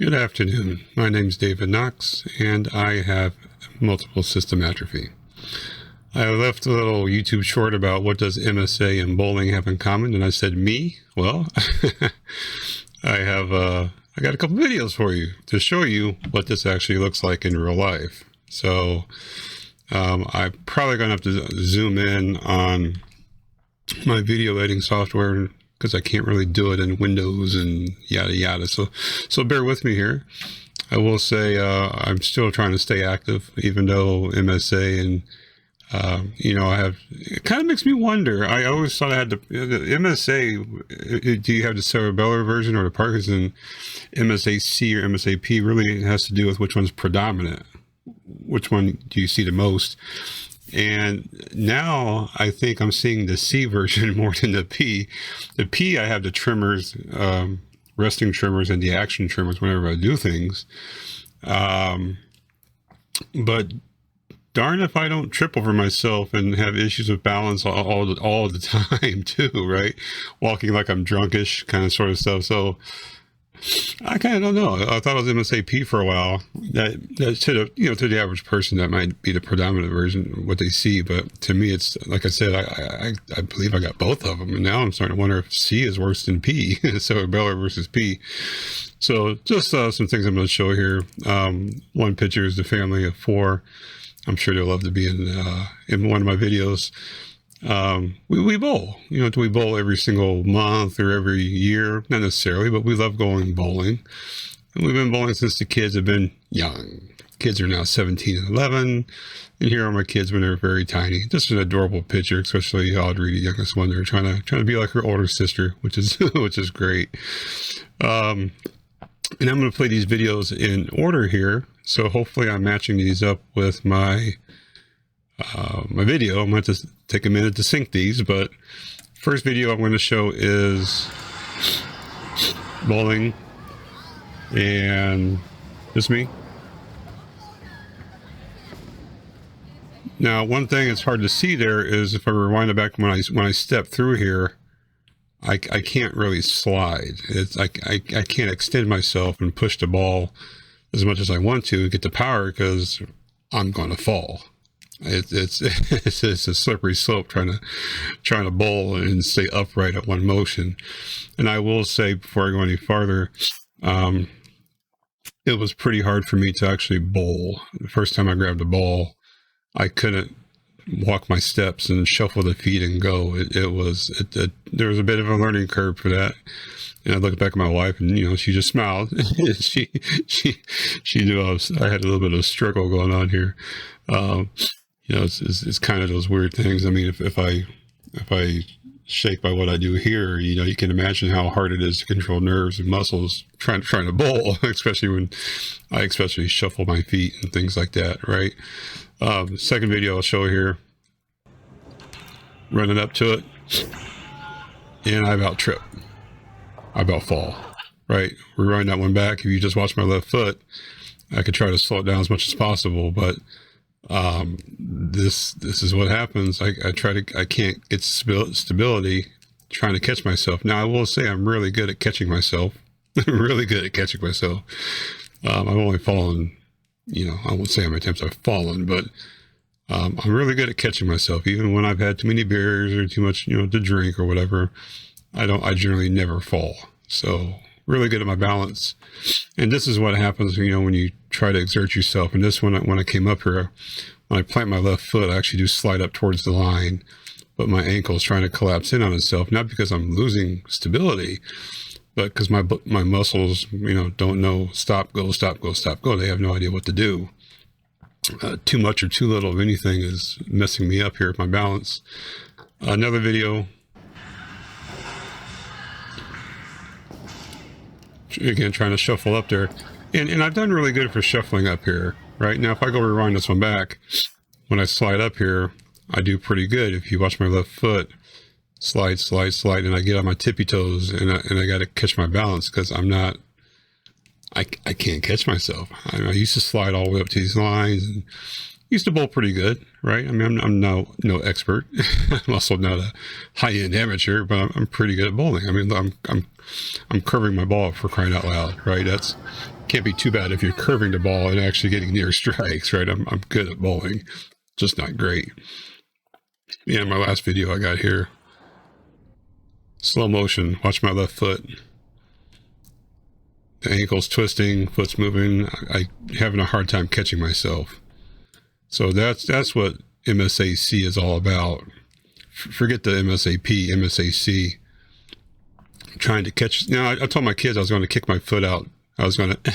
Good afternoon. My name is David Knox, and I have multiple system atrophy. I left a little YouTube short about what does MSA and bowling have in common, and I said me. Well, I got a couple videos for you to show you what this actually looks like in real life. So I'm probably going to have to zoom in on my video editing software because I can't really do it in Windows and yada yada. So bear with me here. I will say I'm still trying to stay active, even though MSA and I have. It kind of makes me wonder. I always thought I had the MSA. Do you have the cerebellar version or the Parkinson? msa-c or msa-p really has to do with which one's predominant. Which one do you see the most? And now I think I'm seeing the C version more than the P. The P, I have the tremors, resting tremors and the action tremors whenever I do things. But darn if I don't trip over myself and have issues with balance all the time too, right? Walking like I'm drunkish kind of sort of stuff. So I kind of don't know. I thought I was msa-p for a while. That to the average person, that might be the predominant version of what they see. But to me, it's like I said, I believe I got both of them, and now I'm starting to wonder if C is worse than P. Cerebellar versus P. So just some things I'm going to show here. One picture is the family of 4. I'm sure they'll love to be in one of my videos. We bowl. Do we bowl every single month or every year? Not necessarily, but we love going bowling. And we've been bowling since the kids have been young. Kids are now 17 and 11. And here are my kids when they're very tiny. Just an adorable picture, especially Audrey, the youngest one. They're trying to be like her older sister, which is which is great. And I'm going to play these videos in order here. So hopefully I'm matching these up with my video. I'm going to have to take a minute to sync these, but first video I'm going to show is bowling, and just me. Now, one thing that's hard to see there is if I rewind it back when I step through here, I can't really slide. I can't extend myself and push the ball as much as I want to get the power because I'm going to fall. It's a slippery slope trying to bowl and stay upright at one motion. And I will say before I go any farther, it was pretty hard for me to actually bowl. The first time I grabbed the ball, I couldn't walk my steps and shuffle the feet and go. There was a bit of a learning curve for that. And I looked back at my wife, and she just smiled. she knew I had a little bit of struggle going on here. It's kind of those weird things. I mean, if I shake by what I do here, you can imagine how hard it is to control nerves and muscles trying to bowl, especially when I shuffle my feet and things like that, right? Second video I'll show here, running up to it, and I about trip. I about fall, right? Rewind that one back. If you just watch my left foot, I could try to slow it down as much as possible, but this is what happens. I can't get stability trying to catch myself. Now I will say I'm really good at catching myself. Really good at catching myself. I've only fallen, I won't say how many times I've fallen, but I'm really good at catching myself. Even when I've had too many beers or too much, to drink or whatever, I generally never fall. So really good at my balance. And this is what happens, when you try to exert yourself. And this one, when I came up here, when I plant my left foot, I actually do slide up towards the line, but my ankle is trying to collapse in on itself, not because I'm losing stability, but because my muscles, don't know stop, go, stop, go, stop, go. They have no idea what to do. Too much or too little of anything is messing me up here with my balance. Another video. Again, trying to shuffle up there. And I've done really good for shuffling up here. Right now, if I go rewind this one back, when I slide up here, I do pretty good. If you watch my left foot, slide, and I get on my tippy toes, and I got to catch my balance because I can't catch myself. I used to slide all the way up to these lines, used to bowl pretty good, right? I mean, I'm no expert. I'm also not a high-end amateur, but I'm pretty good at bowling. I mean, I'm curving my ball, for crying out loud, right? That's can't be too bad if you're curving the ball and actually getting near strikes, right? I'm good at bowling, just not great. Yeah, my last video I got here, slow motion. Watch my left foot. The ankle's twisting, foot's moving. I having a hard time catching myself. So that's what msa-c is all about. Forget the msa-p, msa-c. Trying to catch. Now, I told my kids I was going to kick my foot out. I was going to,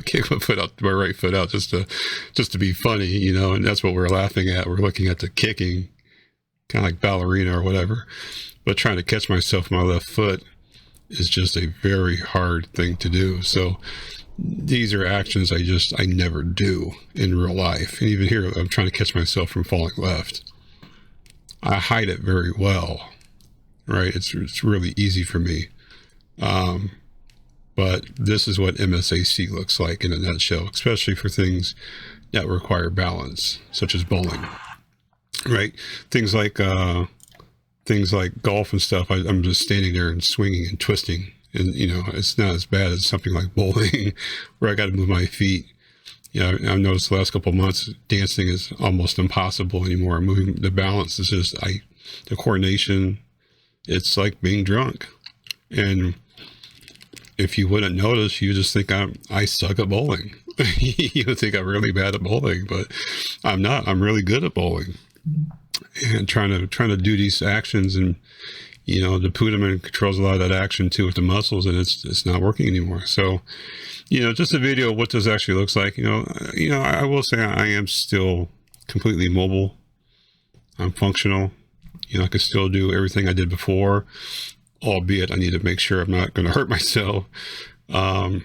kick my foot out, my right foot out, just to be funny, and that's what we're laughing at. We're looking at the kicking, kind of like ballerina or whatever. But trying to catch myself with my left foot is just a very hard thing to do. So these are actions I never do in real life. And even here, I'm trying to catch myself from falling left. I hide it very well, right? It's really easy for me. But this is what msa-c looks like in a nutshell, especially for things that require balance, such as bowling, right? Things like golf and stuff. I'm just standing there and swinging and twisting. And, it's not as bad as something like bowling where I got to move my feet. I've noticed the last couple of months, dancing is almost impossible anymore. Moving the balance is just, the coordination, it's like being drunk. And if you wouldn't notice, you just think I suck at bowling. You would think I'm really bad at bowling, but I'm not. I'm really good at bowling. And trying to do these actions, and the putamen controls a lot of that action too with the muscles, and it's not working anymore. So, just a video of what this actually looks like. I will say I am still completely mobile. I'm functional. I can still do everything I did before, albeit I need to make sure I'm not going to hurt myself. When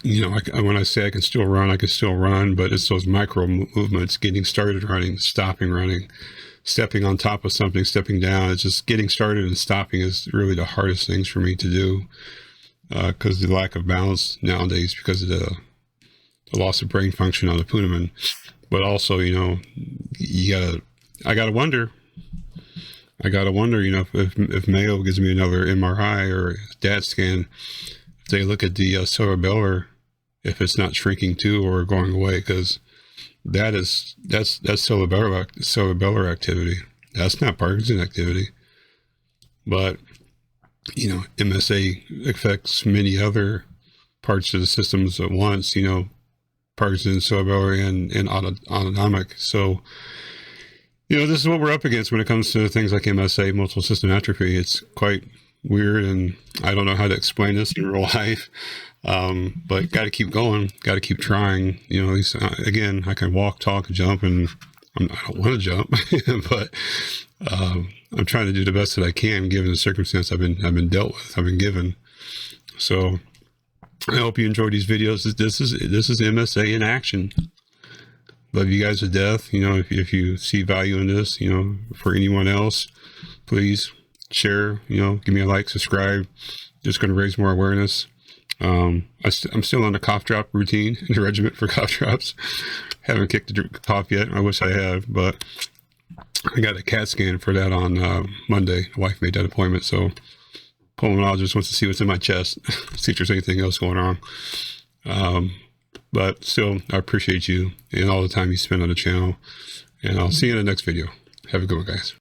I say I can still run, but it's those micro movements, getting started running, stopping running, stepping on top of something, stepping down. It's just getting started and stopping is really the hardest things for me to do, because the lack of balance nowadays, because of the loss of brain function on the putamen. But also, I gotta wonder, if Mayo gives me another MRI or DAT scan, if they look at the cerebellar, if it's not shrinking too or going away, because that's cerebellar activity. That's not Parkinson activity. But MSA affects many other parts of the systems at once. Parkinson, cerebellar, and autonomic. So this is what we're up against when it comes to things like MSA, multiple system atrophy. It's quite weird, and I don't know how to explain this in real life. But got to keep going, got to keep trying. At least, again, I can walk, talk, jump, and I don't want to jump, but I'm trying to do the best that I can given the circumstance I've been dealt with, I've been given. So I hope you enjoyed these videos. This is MSA in action. Love you guys to death. If you see value in this, for anyone else, please share, give me a like, subscribe. Just going to raise more awareness. I'm still on the cough drop routine, the regimen for cough drops. Haven't kicked the cough yet. I wish I had, but I got a CAT scan for that on Monday. The wife made that appointment, so pulmonologist wants to see what's in my chest, see if there's anything else going on. But still, I appreciate you and all the time you spend on the channel. And I'll see you in the next video. Have a good one, guys.